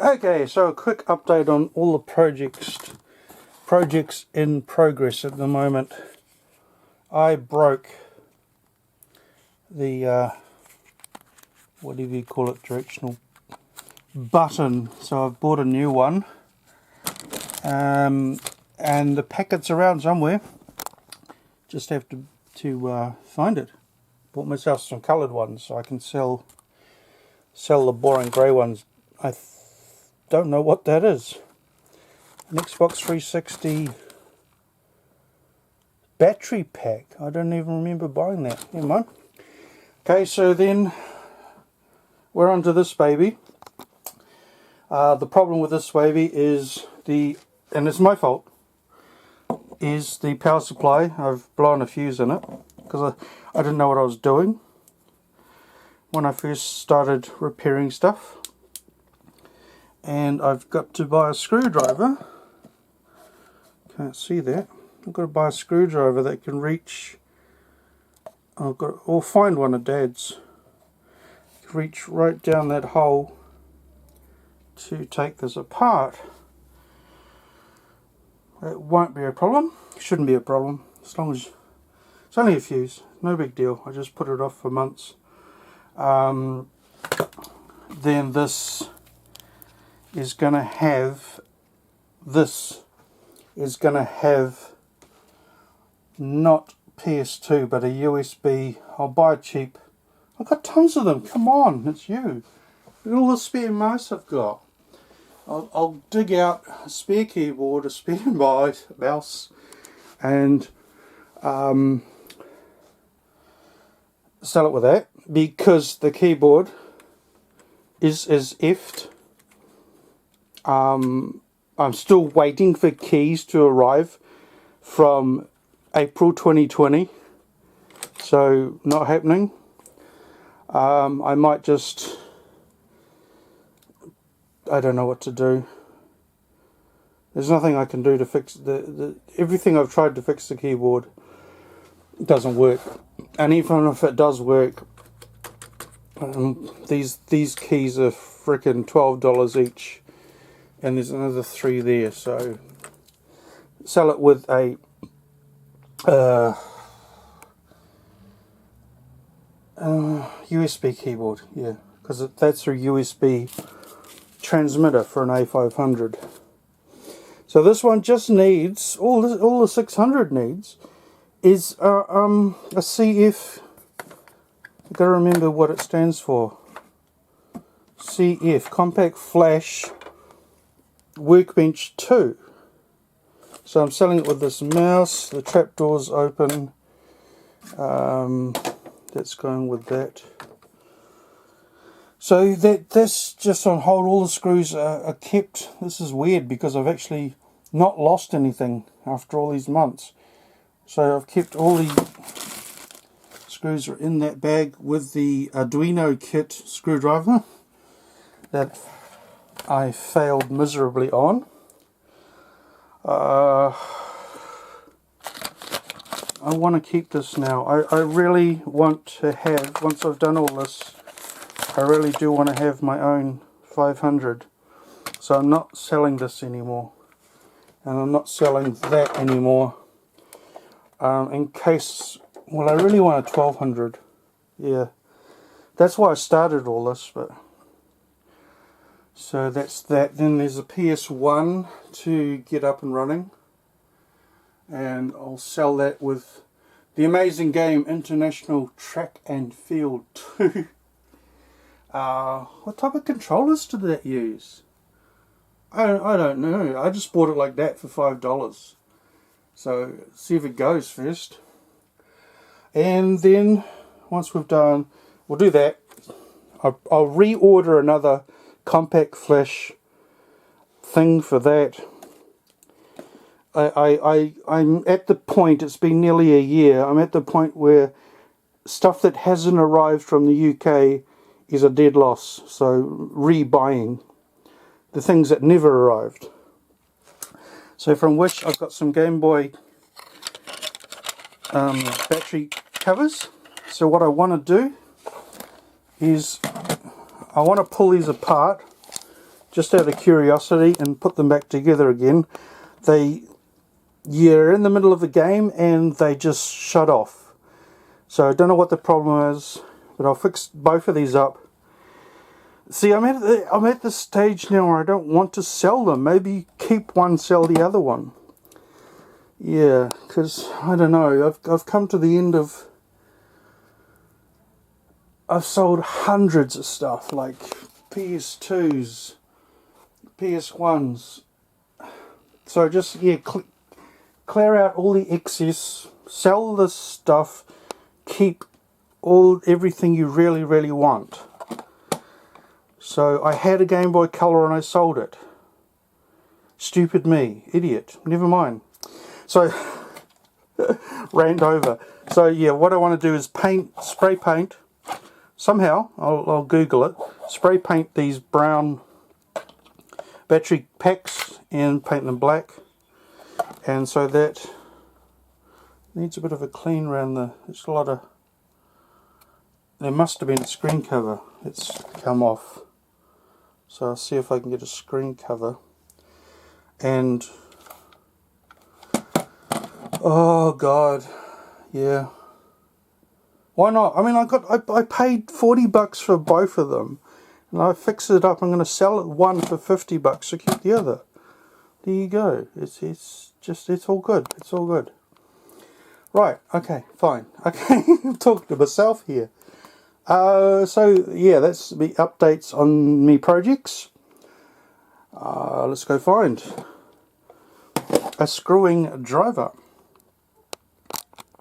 Okay, so a quick update on all the projects in progress at the moment. I broke the whatever you call it, directional button, so I've bought a new one, and the packet's around somewhere. Just have to find it. Bought myself some coloured ones so I can sell the boring grey ones. I don't know what that is. An Xbox 360 battery pack. I don't even remember buying that. Never mind. Okay, so then we're onto this baby. The problem with this baby is and it's my fault, is the power supply. I've blown a fuse in it because I didn't know what I was doing when I first started repairing stuff. And I've got to buy a screwdriver. Can't see that. I've got to buy a screwdriver that can reach, or find one of Dad's, reach right down that hole to take this apart. It won't be a problem. Shouldn't be a problem, as long as it's only a fuse. No big deal. I just put it off for months. Then this is going to have not PS2 but a USB. I'll buy it cheap. I've got tons of them. Come on, it's you. Look at all the spare mice I've got. I'll dig out a spare keyboard, a spare mouse, and sell it with that, because the keyboard is effed. I'm still waiting for keys to arrive from April 2020, so not happening. I might just, I don't know what to do. There's nothing I can do to fix everything I've tried to fix the keyboard doesn't work. And even if it does work, these keys are freaking $12 each, and there's another 3 there, so sell it with a USB keyboard, yeah, because that's a USB transmitter for an A500. So this one just needs, all the 600 needs is a CF. I've got to remember what it stands for. CF, Compact Flash Workbench 2. So I'm selling it with this mouse. The trapdoor's open. That's going with that. So that's just on hold. All the screws are kept. This is weird because I've actually not lost anything after all these months. So I've kept all the screws are in that bag with the Arduino kit screwdriver that I failed miserably on. I want to keep this now. I really want to have, once I've done all this, I really do want to have my own 500. So I'm not selling this anymore. And I'm not selling that anymore. In case, well, I really want a 1200. Yeah. That's why I started all this, but... So that's that. Then there's a PS1 to get up and running. And I'll sell that with the amazing game International Track and Field 2. What type of controllers did that use? I don't know. I just bought it like that for $5. So see if it goes first. And then once we've done, we'll do that. I'll reorder another Compact Flash thing for that. I'm at the point, it's been nearly a year, I'm at the point where stuff that hasn't arrived from the UK is a dead loss. So rebuying the things that never arrived. So from which I've got some Game Boy battery covers. So what I want to do is I want to pull these apart just out of curiosity, and put them back together again. You're in the middle of the game and they just shut off. So I don't know what the problem is, but I'll fix both of these up. See, I'm at the stage now where I don't want to sell them. Maybe keep one, sell the other one. Yeah, because I don't know. I've come to the end of. I've sold hundreds of stuff, like PS2s, PS1s. So just, yeah, clear out all the excess, sell the stuff, keep everything you really, really want. So I had a Game Boy Color and I sold it. Stupid me, idiot. Never mind. So rant over. So yeah, what I want to do is spray paint. Somehow, I'll Google it. Spray paint these brown battery packs and paint them black. And so that needs a bit of a clean around there's a lot of, there must have been a screen cover. It's come off. So I'll see if I can get a screen cover. And, oh God, yeah. Why not? I mean, I paid $40 for both of them. And I fixed it up. I'm going to sell it one for $50, so keep the other. There you go. It's all good. It's all good. Right. Okay. Fine. Okay. I'm talking to myself here. So yeah, that's the updates on me projects. Let's go find a screwing driver.